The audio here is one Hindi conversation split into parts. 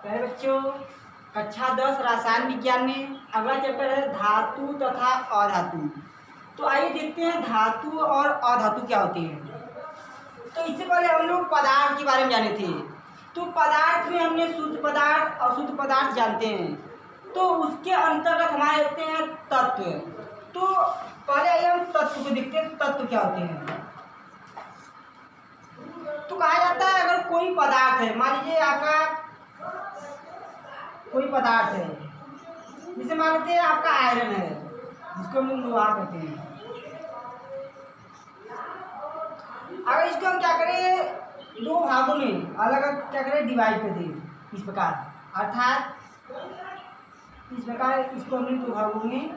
पहले बच्चों कक्षा 10 रसायन विज्ञान में अगला चैप्टर है धातु तथा अधातु। तो आइए देखते हैं धातु और अधातु क्या होते हैं। तो इससे पहले हम लोग पदार्थ के बारे में जाने थे। तो पदार्थ में हमने शुद्ध पदार्थ और अशुद्ध पदार्थ जानते हैं। तो उसके अंतर्गत हमारे होते हैं तत्व। तो पहले आइए हम तत्व को देखते हैं, तत्व क्या होते हैं। तो कहा जाता है अगर कोई पदार्थ है, मान लीजिए आपका कोई पदार्थ है, जिसे मान लेते हैं आपका आयरन है, जिसको हम लोग लोहा कहते हैं। अगर इसको हम क्या करें, दो भागों में अलग अलग क्या करें, डिवाइड कर दें इस प्रकार, अर्थात इस प्रकार इसको हमने दो भागों में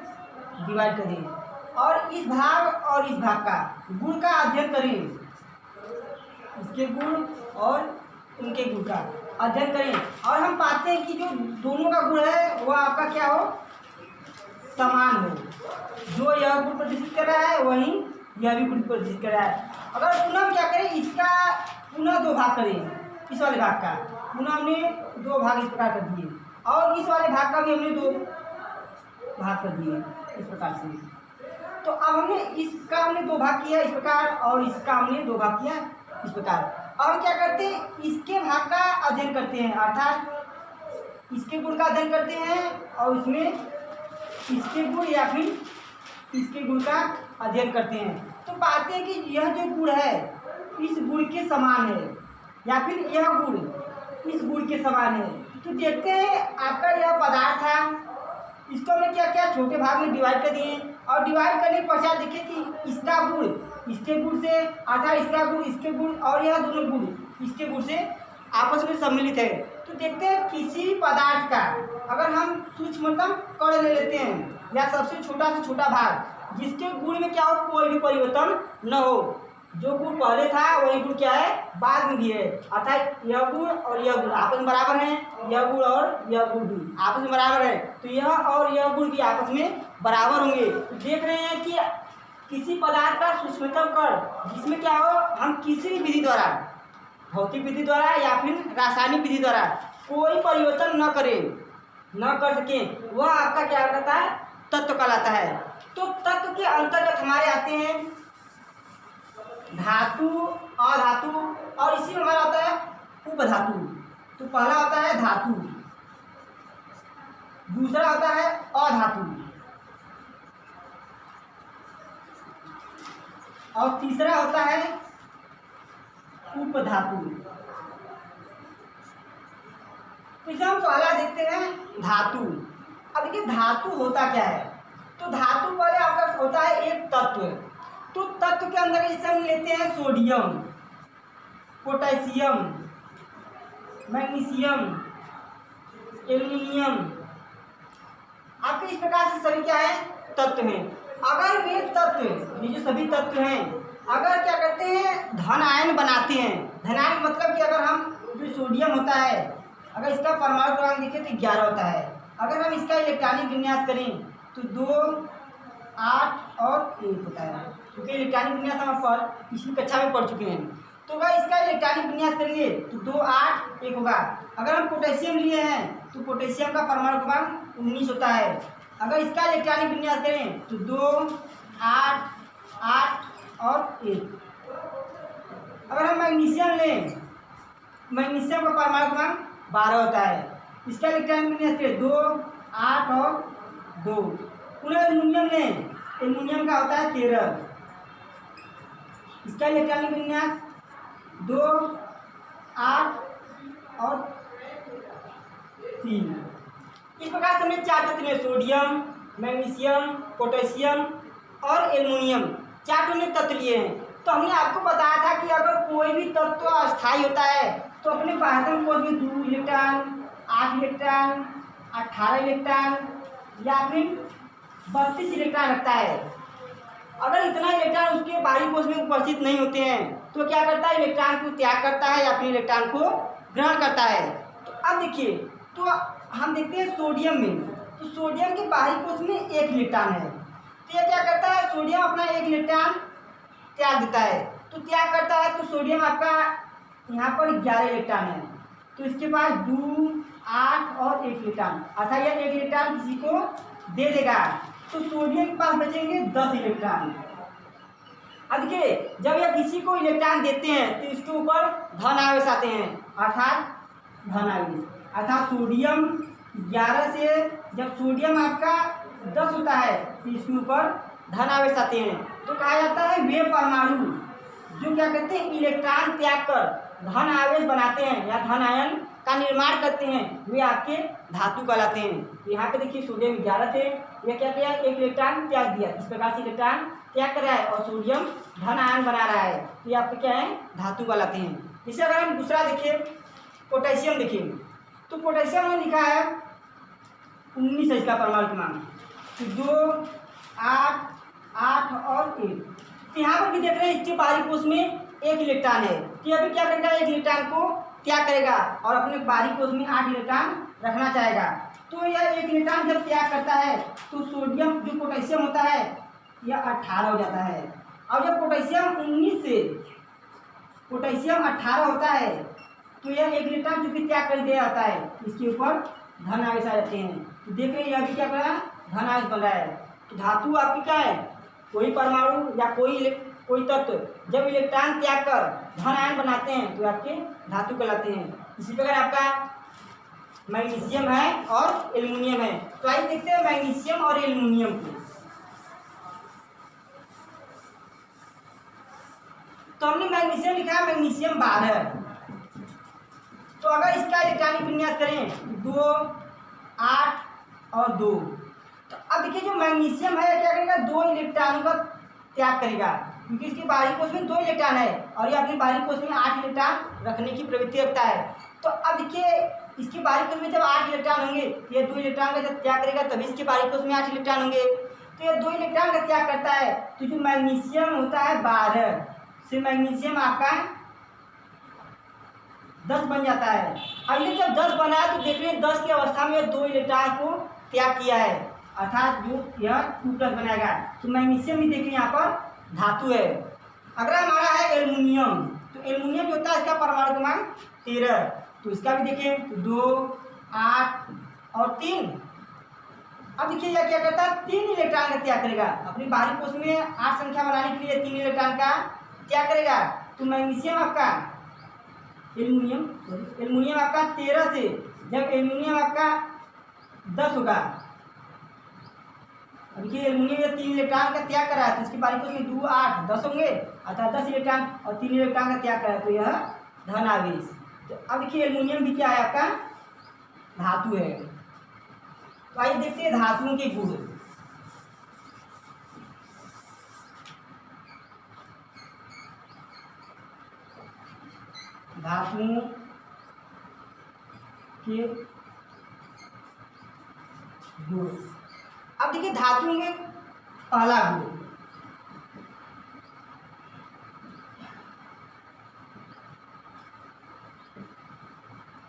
डिवाइड कर दें और इस भाग और इस भाग का गुण का अध्ययन करें, इसके गुण और उनके गुण का अध्ययन करें और हम पाते हैं कि जो दोनों का गुण है वह आपका क्या हो, समान हो। जो यह गुण प्रदर्शित कर रहा है वही यह भी गुण प्रदर्शित कर रहा है। अगर पुनः हम क्या करें, इसका पुनः दो भाग करें, इस वाले भाग का पुनः हमने दो भाग इस प्रकार कर दिए और इस वाले भाग का भी हमने दो भाग कर दिए इस प्रकार से। तो अब हमने इसका हमने दो भाग किया इस प्रकार और इसका हमने दो भाग किया इस प्रकार। अब हम क्या करते हैं, इसके भाग का अध्ययन करते हैं, अर्थात इसके गुण का अध्ययन करते हैं और उसमें इसके गुण या फिर इसके गुण का अध्ययन करते हैं। तो पाते हैं कि यह जो गुण है इस गुण के समान है या फिर यह गुण इस गुण के समान है। तो देखते हैं आपका यह पदार्थ था, इसको हमने क्या क्या छोटे भाग में डिवाइड कर दिए और डिवाइड करने के पश्चात देखे कि इसका गुण इसके गुण से, अर्थात इसका गुण इसके गुण और यह दोनों गुण इसके गुण से आपस में सम्मिलित है। तो देखते हैं किसी पदार्थ का अगर हम सूक्ष्मतम कण ले लेते हैं या सबसे छोटा से छोटा भाग जिसके गुण में क्या हो, कोई भी परिवर्तन न हो, जो गुण पहले था वही गुण क्या है बाद में भी है, अर्थात यह गुण और यह गुण आपस में बराबर हैं, यह गुण और यह गुण भी आपस में बराबर है। तो यह और यह गुण भी आपस में बराबर होंगे। तो देख रहे हैं कि किसी पदार्थ का सूक्ष्मतम कण जिसमें क्या हो, हम किसी भी विधि द्वारा, भौतिक विधि द्वारा या फिर रासायनिक विधि द्वारा कोई परिवर्तन न कर सकें, वह आपका क्या कहता है, तत्व कहलाता है। तो तत्व के अंतर्गत हमारे आते हैं धातु, अधातु और इसी में हमारा होता है उपधातु। तो पहला होता है धातु, दूसरा होता है अधातु और तीसरा होता है उपधातु। तो इसे हम पहला देखते हैं धातु। अब देखिए धातु होता क्या है। तो धातु पहले आपका होता है एक तत्व। तो तत्व के अंदर इसे हम लेते हैं सोडियम, पोटेशियम, मैग्नीशियम, एल्युमिनियम। आपके इस प्रकार से सभी क्या है, तत्व हैं। अगर वे तत्व, ये जो सभी तत्व हैं, अगर क्या करते हैं, धन आयन बनाते हैं। धन आयन मतलब कि अगर हम जो सोडियम होता है, अगर इसका परमाणु क्रमांक देखें तो 11 होता है। अगर हम इसका इलेक्ट्रॉनिक विन्यास करें तो 2, 8 और 1 होता है, क्योंकि इलेक्ट्रॉनिक विन्यास हम पर पिछली कक्षा में पढ़ चुके हैं। तो अगर इसका इलेक्ट्रॉनिक विन्यास करेंगे तो 2, 8, 1 होगा। अगर हम पोटेशियम लिए हैं तो पोटेशियम का परमाणु क्रमांक 19 होता है। अगर इसका इलेक्ट्रॉनिक विन्यास करें तो 2, 8, 8 और 1। अगर हम मैग्नीशियम लें, मैग्नीशियम का परमाणु क्रमांक 12 होता है। इसका इलेक्ट्रॉनिक विन्यास करें 2, 8 और 2। पुनः एल्युमिनियम लें, एल्युमिनियम का होता है 13। इसका इलेक्ट्रॉनिक विन्यास 2, 8 और 3। इस प्रकार से हमने 4 तत्व में सोडियम, मैग्नीशियम, पोटेशियम और एल्युमिनियम 4 हमने तत्व लिए हैं। तो हमने आपको बताया था कि अगर कोई भी तत्व अस्थायी होता है तो अपने बाह्यतम कोश में 2 इलेक्ट्रॉन, 8 इलेक्ट्रॉन, 18 इलेक्ट्रॉन या फिर 32 इलेक्ट्रॉन रखता है। अगर इतना इलेक्ट्रॉन उसके बाहरी कोश में उपस्थित नहीं होते हैं तो क्या करता है, इलेक्ट्रॉन को त्याग करता है या फिर इलेक्ट्रॉन को ग्रहण करता है। तो अब देखिए, तो हम देखते हैं सोडियम में, तो सोडियम के बाहरी कोश में 1 इलेक्ट्रॉन है। तो यह क्या करता है, सोडियम अपना 1 इलेक्ट्रॉन त्याग देता है। तो त्याग करता है तो सोडियम आपका यहाँ पर 11 इलेक्ट्रॉन है। तो इसके पास 2, 8 और 1 इलेक्ट्रॉन, अर्थात यह 1 इलेक्ट्रॉन किसी को दे देगा, तो सोडियम के पास बचेंगे 10 इलेक्ट्रॉन। अब देखिए, जब यह किसी को इलेक्ट्रॉन देते हैं तो इसके ऊपर धन आवेश आते हैं, अर्थात धन आवेश, अर्थात सोडियम 11 से जब सोडियम आपका 10 होता है तो इसके ऊपर धन आवेश आते हैं। तो कहा जाता है वे परमाणु जो क्या करते हैं, इलेक्ट्रॉन त्याग कर धन आवेश बनाते हैं या धन आयन का निर्माण करते हैं, वे आपके धातु कहलाते हैं। यहाँ पे देखिए सोडियम 11 थे, यह क्या किया, 1 इलेक्ट्रॉन त्याग दिया, इस प्रकार से इलेक्ट्रॉन त्याग कर रहा है और सोडियम धन आयन बना रहा है, ये आपके क्या है, धातु कहलाते हैं। इसे अगर हम दूसरा देखिए, पोटेशियम देखिए, तो पोटेशियम में लिखा है 19 है इसका परमाणु क्रमांक, तो 2, 8, 8 और 1। तो यहाँ पर भी देख रहे हैं इसके बाहरी कोश में 1 इलेक्ट्रॉन है, तो अभी क्या करेगा, 1 इलेक्ट्रॉन को त्याग करेगा और अपने बाहरी कोश में 8 इलेक्ट्रॉन रखना चाहेगा। तो यह 1 इलेक्ट्रॉन जब त्याग करता है तो सोडियम जो पोटेशियम होता है यह 18 हो जाता है। और जब पोटेशियम 19 से पोटेशियम 18 होता है तो यह 1 इलेक्ट्रॉन चूंकि त्याग कर दिया जाता है, इसके ऊपर धन आवेश आ जाते हैं। तो देख रहे हैं यह भी क्या कर रहा है, धन आवेश बन रहा है। तो धातु आपकी क्या है, कोई परमाणु या कोई तत्व जब इलेक्ट्रॉन त्याग कर धन आयन बनाते हैं तो आपके धातु कहलाते हैं। इसी प्रकार आपका मैग्नीशियम है और एल्युमिनियम है। तो आइए देखते हैं मैग्नीशियम और एल्युमिनियम को। तो हमने मैग्नीशियम लिखा है मैग्नीशियम 12। तो अगर इसका इलेक्ट्रॉनिक विन्यास करें 2, 8 और 2, तो अब देखिए जो मैग्नीशियम है क्या करेगा, 2 इलेक्ट्रॉनों का त्याग करेगा, क्योंकि इसके बाहरी कोश में 2 इलेक्ट्रॉन है और ये अपनी बाहरी कोश में 8 इलेक्ट्रॉन रखने की प्रवृत्ति रखता है। तो अब देखिए इसके बाहरी कोश में जब 8 इलेक्ट्रॉन होंगे, ये 2 इलेक्ट्रॉन का जब त्याग करेगा तभी इसके बाहरी कोश में 8 इलेक्ट्रॉन होंगे, तो ये 2 इलेक्ट्रॉन का त्याग करता है। तो जो मैग्नीशियम होता है 12 से मैग्नीशियम आपका 10 बन जाता है। अब ये जब 10 बना है तो देख रहे हैं 10 की अवस्था में 2 इलेक्ट्रॉन को त्याग किया है, अर्थात जो यह 2+ बनाएगा। तो मैग्नीशियम भी देखिए यहाँ पर धातु है। अगर हमारा है एल्युमिनियम, तो एल्युमिनियम जो होता है इसका परमाणु क्रमांक 13, तो इसका भी देखिए 2, 8 और 3। अब देखिए यह क्या करता है, 3 इलेक्ट्रॉन का त्याग करेगा, अपनी बाहरी कोश में 8 संख्या बनाने के लिए 3 इलेक्ट्रॉन का त्याग करेगा। तो मैग्नीशियम आपका एल्युमिनियम आपका 13 से जब एल्युमिनियम आपका 10 होगा, देखिए एल्युमिनियम ये 3 इलेक्ट्रॉन का त्याग करा है तो इसकी बारी कोश में 2, 8, 10 होंगे, अर्थात 10 इलेक्ट्रॉन और 3 इलेक्ट्रॉन का त्याग करा है तो यह धन आवेश। तो अब देखिए एल्युमिनियम भी क्या है, आपका धातु है। तो आइए देखते हैं धातुओं के गुण। धातुओं के गुण। अब देखिए धातुओं में पहला गुण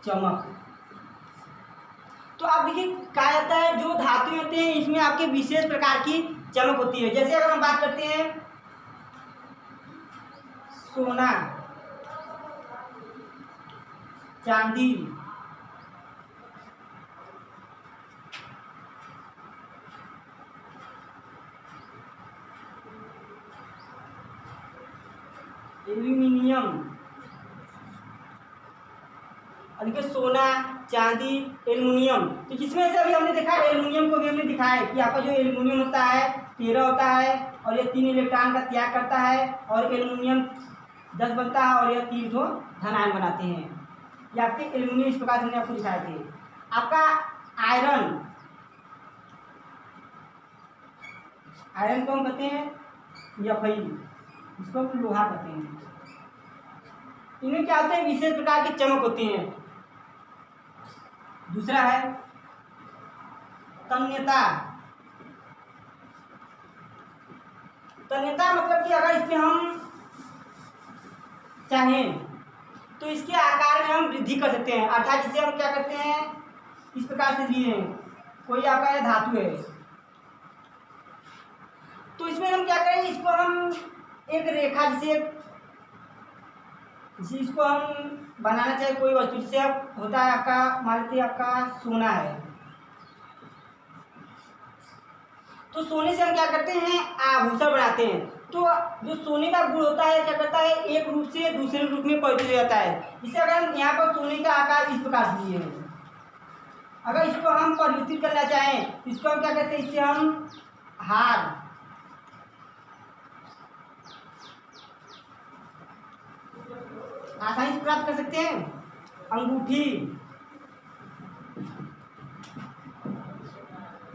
चमक। तो अब देखिए कहा जाता है जो धातु होते हैं इसमें आपके विशेष प्रकार की चमक होती है। जैसे अगर हम बात करते हैं सोना, चांदी, एल्यूमिनियम, देखिए सोना, चांदी, एल्युमिनियम। तो जिसमें से अभी हमने देखा एल्युमिनियम को भी हमने दिखाया कि आपका जो एल्युमिनियम होता है 13 होता है और यह 3 इलेक्ट्रॉन का त्याग करता है और एल्युमिनियम 10 बनता है और यह 3 ठो धन आयन बनाते हैं। ये आपके एल्युमिनियम इस प्रकार से हमने आपको दिखाए थे। आपका आयरन, आयरन को हम कहते हैं Fe, इसको हम लोहा कहते हैं। इनमें क्या होते हैं, विशेष प्रकार की चमक होती है। दूसरा है तन्यता। तन्यता मतलब कि अगर इसमें हम चाहें तो इसके आकार में हम वृद्धि कर सकते हैं, अर्थात जिसे हम क्या करते हैं इस प्रकार से लिए हैं, कोई आपका यह धातु है तो इसमें हम क्या करें, इसको हम एक रेखा जिसे इसको हम बनाना चाहे कोई वस्तु, जैसे अब होता है आपका, मान लीजिए आपका सोना है, तो सोने से हम क्या करते हैं, आभूषण बनाते हैं। तो जो सोने का गुण होता है क्या करता है, एक रूप से दूसरे रूप में परिवर्तित हो जाता है। इसे अगर हम यहाँ पर सोने का आकार इस प्रकार दिए हैं, अगर इसको हम परिवर्तित करना चाहें, इसको हम क्या कहते हैं, इससे हम हार, आसानी से प्राप्त कर सकते हैं, अंगूठी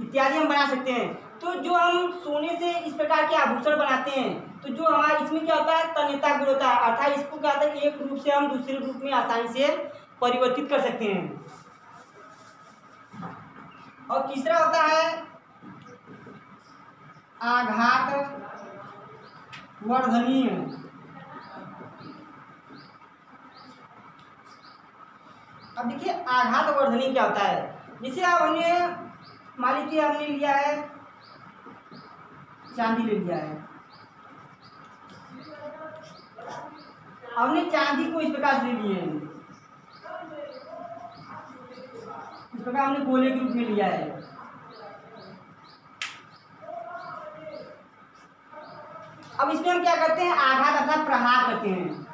इत्यादि हम बना सकते हैं। तो जो हम सोने से इस प्रकार के आभूषण बनाते हैं, तो जो हमारा इसमें क्या होता है, तन्यता गुण होता है, अर्थात इसको क्या होता है, एक रूप से हम दूसरे रूप में आसानी से परिवर्तित कर सकते हैं। और तीसरा होता है आघात वर्धनीय। अब देखिए आघात वर्धनीय क्या होता है, जैसे आप हमने मान लीजिए हमने लिया है चांदी, ले लिया है, हमने चांदी को इस प्रकार से ले लिए हैं, इस प्रकार हमने गोले के रूप में लिया है। अब इसमें हम क्या करते हैं, आघात अर्थात प्रहार करते हैं।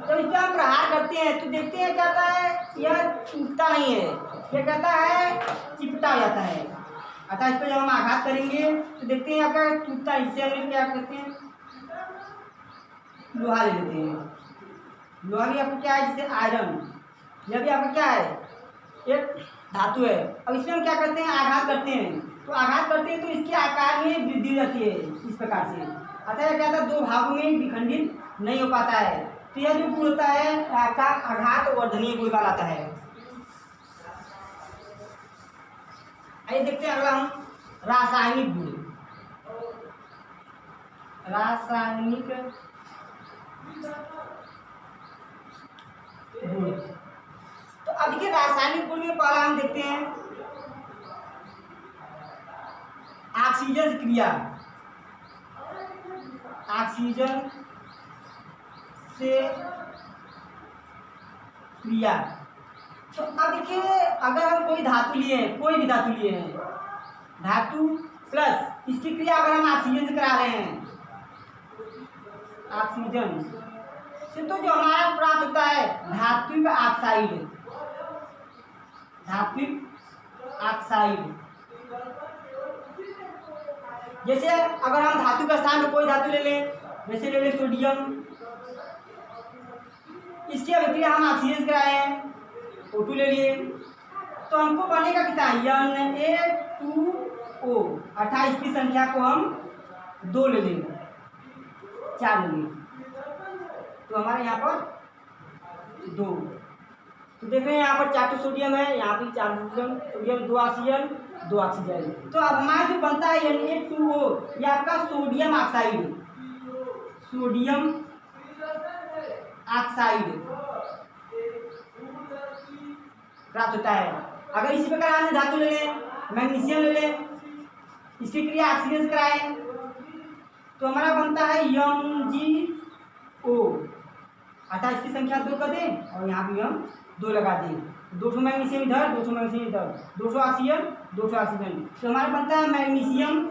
तो इस पर हम प्रहार करते हैं तो देखते हैं क्या होता है, यह टूटता नहीं है, यह कहता है चिपटा हो जाता है। अतः इस पर जब हम आघात करेंगे तो देखते हैं आपका टूटता है। इससे हम क्या करते हैं, लोहा ले लेते हैं। लोहा भी आपको क्या है, जैसे आयरन, यह भी आपका क्या है, एक धातु है। अब इसमें हम क्या करते हैं, आघात करते हैं, तो आघात करते हैं तो इसके आकार में वृद्धि रहती है इस प्रकार से। अतः यह क्या होता है, दो भागों में विखंडित नहीं हो पाता है। तो यह जो गुण होता है आपका आघात वर्धनीय गुण कहलाता है। आइए देखते हैं अगला हम रासायनिक गुण। रासायनिक गुण, तो अब देखिए रासायनिक गुण में पहला हम देखते हैं ऑक्सीजन क्रिया। ऑक्सीजन से क्रिया, तो अब देखिए अगर हम कोई धातु लिए हैं, कोई भी धातु लिए हैं, धातु प्लस इसकी क्रिया अगर हम ऑक्सीजन से करा रहे हैं, ऑक्सीजन से, तो जो हमारा प्राप्त होता है धात्विक ऑक्साइड, धात्विक ऑक्साइड। जैसे अगर हम धातु का स्थान पर कोई धातु ले लें, जैसे ले लें सोडियम, इसकी अभिक्रिया हम ऑक्सीजन से कराए हैं, O2 ले लिए, तो हमको बनेगा कितना, Na2O, अर्थात इसकी संख्या को हम 2 ले लेंगे, 4 ले लेंगे, तो हमारे यहाँ पर 2। तो देख रहे हैं यहाँ पर 4 सोडियम है, यहाँ पर 4 सोडियम, 2 ऑक्सीजन, 2 ऑक्सीजन। तो अब हमारा जो बनता है Na2O, ये आपका सोडियम ऑक्साइड, सोडियम ऑक्साइड प्राप्त होता है। अगर इसी प्रकार हमने धातु ले लें, मैग्नीशियम ले लें, इसकी क्रिया ऑक्सीजन से कराएं, तो हमारा बनता है MgO, अर्थात इसकी संख्या 2 कर दें और यहाँ भी हम 2 लगा दें। 2 मैग्नीशियम इधर, 2 मैग्नीशियम इधर, 2 ऑक्सीजन, 2 ऑक्सीजन, तो हमारा बनता है मैग्नीशियम,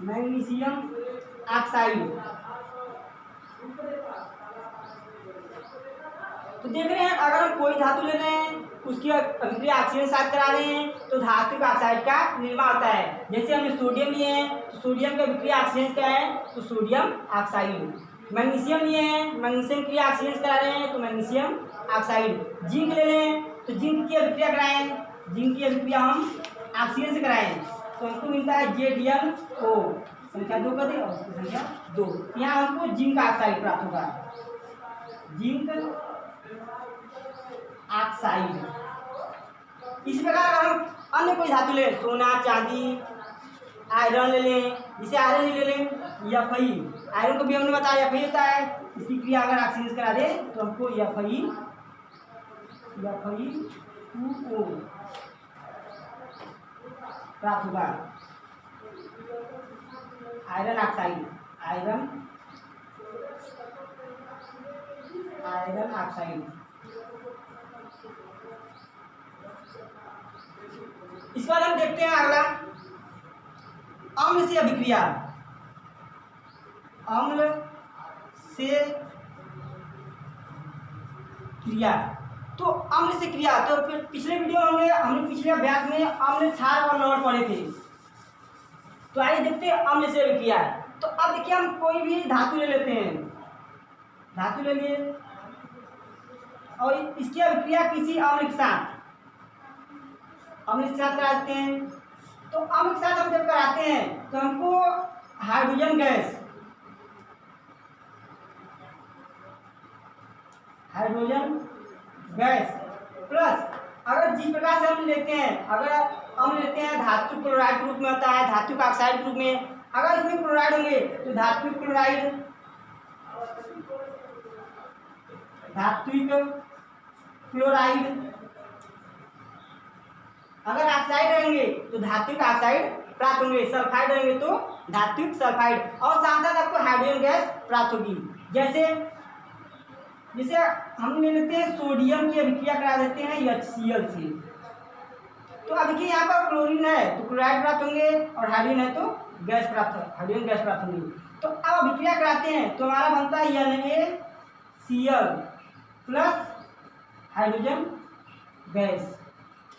मैग्नीशियम ऑक्साइड। तो देख रहे हैं अगर हम कोई धातु ले रहे हैं, उसकी अभिक्रिया ऑक्सीजन साथ करा रहे हैं, तो धातु ऑक्साइड का निर्माण होता है। जैसे हमने सोडियम लिए हैं, तो सोडियम की अभिक्रिया ऑक्सीजन क्या है, तो सोडियम ऑक्साइड। मैग्नीशियम लिए हैं, मैग्नीशियम की ऑक्सीजन करा रहे हैं, तो मैग्नीशियम ऑक्साइड। जिंक ले लें, तो जिंक की अभिक्रिया कराएं, जिंक की अभिक्रिया हम ऑक्सीजन से कराएं, तो हमको मिलता है ZnO, संख्या 2 कर दें और उसकी संख्या 2। यहाँ हमको जिंक ऑक्साइड प्राप्त होगा, जिंक ऑक्साइड। इसी प्रकार अगर हम अन्य कोई धातु ले, सोना, चांदी, आयरन ले लें, जिसे आयरन ले लें, Fe, आयरन को भी हमने बताया Fe होता है, इसकी क्रिया अगर ऑक्सीजन करा दे तो हमको Fe2O प्राप्त होगा। Iron oxide, iron oxide. इस बार हम देखते हैं अगला अम्ल से अभिक्रिया। अम्ल से क्रिया, तो अम्ल से क्रिया, तो पिछले वीडियो में हमने पिछले अभ्यास में अम्ल, क्षार और लवण पढ़े थे। तो आइए देखते हैं अम्ल से अभिक्रिया। तो अब देखिए हम कोई भी धातु ले लेते हैं, धातु ले लिए और इसकी अभिक्रिया किसी अम्ल के साथ, अम्ल के साथ कराते हैं। तो अम्ल के साथ हम जब कराते हैं तो हमको हाइड्रोजन गैस, प्लस अगर जिस प्रकार से हम लेते हैं, अगर हम लेते हैं धातु क्लोराइड के रूप में होता है, धातु का ऑक्साइड के रूप में, अगर इसमें क्लोराइड होंगे तो धात्विक क्लोराइड, अगर ऑक्साइड रहेंगे तो धात्विक ऑक्साइड प्राप्त होंगे, सल्फाइड रहेंगे तो धात्विक सल्फाइड, और साथ साथ आपको हाइड्रोजन गैस प्राप्त होगी। जैसे हम ले लेते हैं सोडियम की अभिक्रिया करा देते हैं HCl से। तो अब देखिए यहाँ पर क्लोरीन है तो क्लोराइड प्राप्त होंगे, और हाइड्रोजन है तो हाइड्रोजन गैस प्राप्त होंगी। तो अब अभिक्रिया कराते हैं तो हमारा बनता है NaCl प्लस हाइड्रोजन गैस।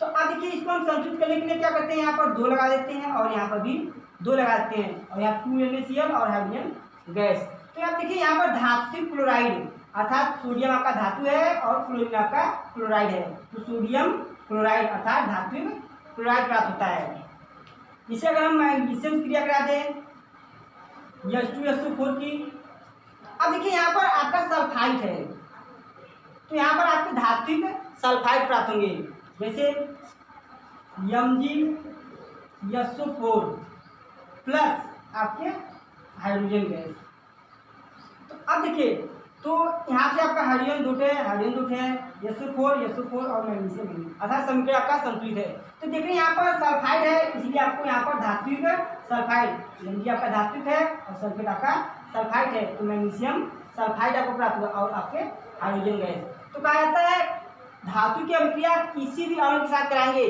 तो अब देखिए इसको हम संतुलित करने के लिए क्या करते हैं, यहाँ पर 2 लगा देते हैं और यहाँ पर भी 2 लगा देते हैं, और यहाँ 2NaCl और हाइड्रोजन गैस। तो आप देखिए यहाँ पर धात्विक क्लोराइड, अर्थात सोडियम आपका धातु है और क्लोरीन आपका क्लोराइड है, तो सोडियम क्लोराइड अर्थात धात्विक क्लोराइड प्राप्त होता है। इसे अगर हम मैग्नीशियम क्रिया करा दें H2SO4 की, अब देखिए यहाँ पर आपका सल्फाइड है तो यहाँ पर आपके धात्विक सल्फाइड प्राप्त होंगे, जैसे MgSO4 प्लस आपके हाइड्रोजन गैस। तो अब देखिए तो यहाँ से आपका हाइड्रोजन जुट है SO4 और मैग्नीशियम, अर्थात समीकरण आपका संतुलित है। तो देखिए यहाँ पर सल्फाइड है, इसलिए आपको यहाँ पर धात्विक सल्फाइड, Mg आपका धात्विक है और सल्फेट आपका सल्फाइड है, तो मैग्नीशियम सल्फाइड आपको प्राप्त होगा और आपके हाइड्रोजन गैस। तो कहा जाता है धातु की अभिक्रिया किसी भी अणु के साथ कराएंगे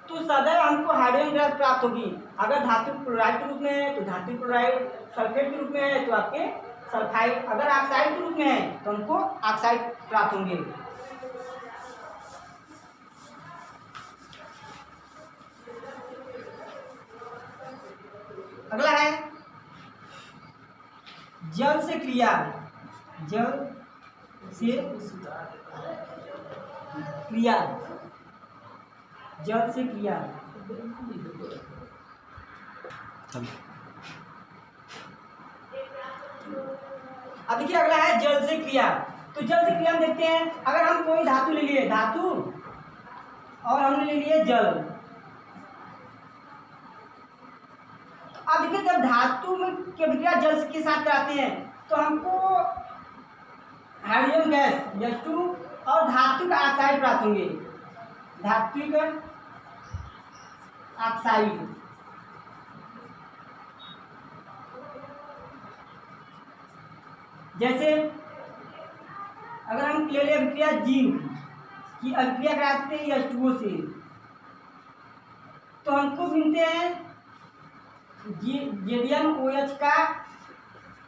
तो सदैव हमको हाइड्रोजन गैस प्राप्त होगी। अगर धातु क्लोराइड के रूप में है तो धातु क्लोराइड, सल्फेट के रूप में है तो आपके सल्फाइड, अगर ऑक्साइड के रूप में है तो हमको ऑक्साइड प्राप्त होंगे। अगला है जल से क्रिया। अब देखिए अगला है जल से क्रिया। तो जल से क्रिया हम देखते हैं, अगर हम कोई धातु ले लिए, धातु और हमने ले लिए जल। अब देखिए जब धातु में की अभिक्रिया जल के साथ कराते हैं तो हमको हाइड्रोजन गैस H2 और धात्विक ऑक्साइड प्राप्त होंगे, धात्विक ऑक्साइड। जैसे अगर हम ले लें अभिक्रिया जिंक की अभिक्रिया कराते हैं H2O से तो हमको मिलते हैं जेडियम OH का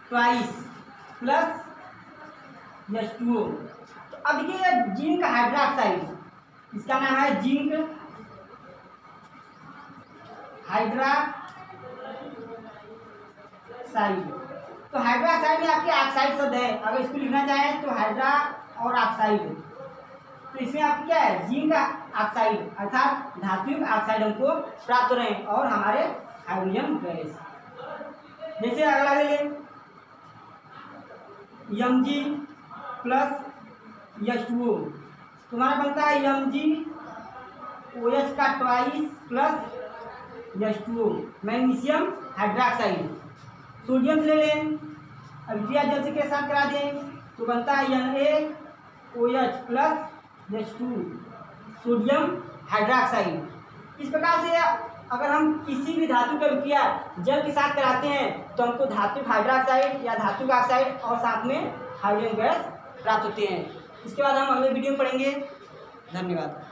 ट्वाइस प्लस H2O। तो अब देखिए जिंक हाइड्रोक्साइड, इसका नाम है जिंक हाइड्रोक्साइड। तो हाइड्रोक्साइड में आपके ऑक्साइड शब्द है, अगर इसको लिखना चाहें तो हाइड्रा और ऑक्साइड, तो इसमें आपको क्या है जिंक ऑक्साइड अर्थात धात्विक ऑक्साइड हमको प्राप्त हो रहे हैं और हमारे हाइड्रोजन गैस। जैसे अगला ले लें Mg प्लस H2O, तुम्हारा बनता है MgOH का twice plus H2O, magnesium hydroxide. Sodium ले लें, अभिक्रिया जल से के साथ करा दें तो बनता है NaOH plus H2 sodium hydroxide. इस प्रकार से अगर हम किसी भी धातु का विक्रिया जल के साथ कराते हैं तो हमको धातु हाइड्रोक्साइड या धातु का ऑक्साइड और साथ में हाइड्रोजन गैस प्राप्त होते हैं। इसके बाद हम अगले वीडियो में पढ़ेंगे। धन्यवाद।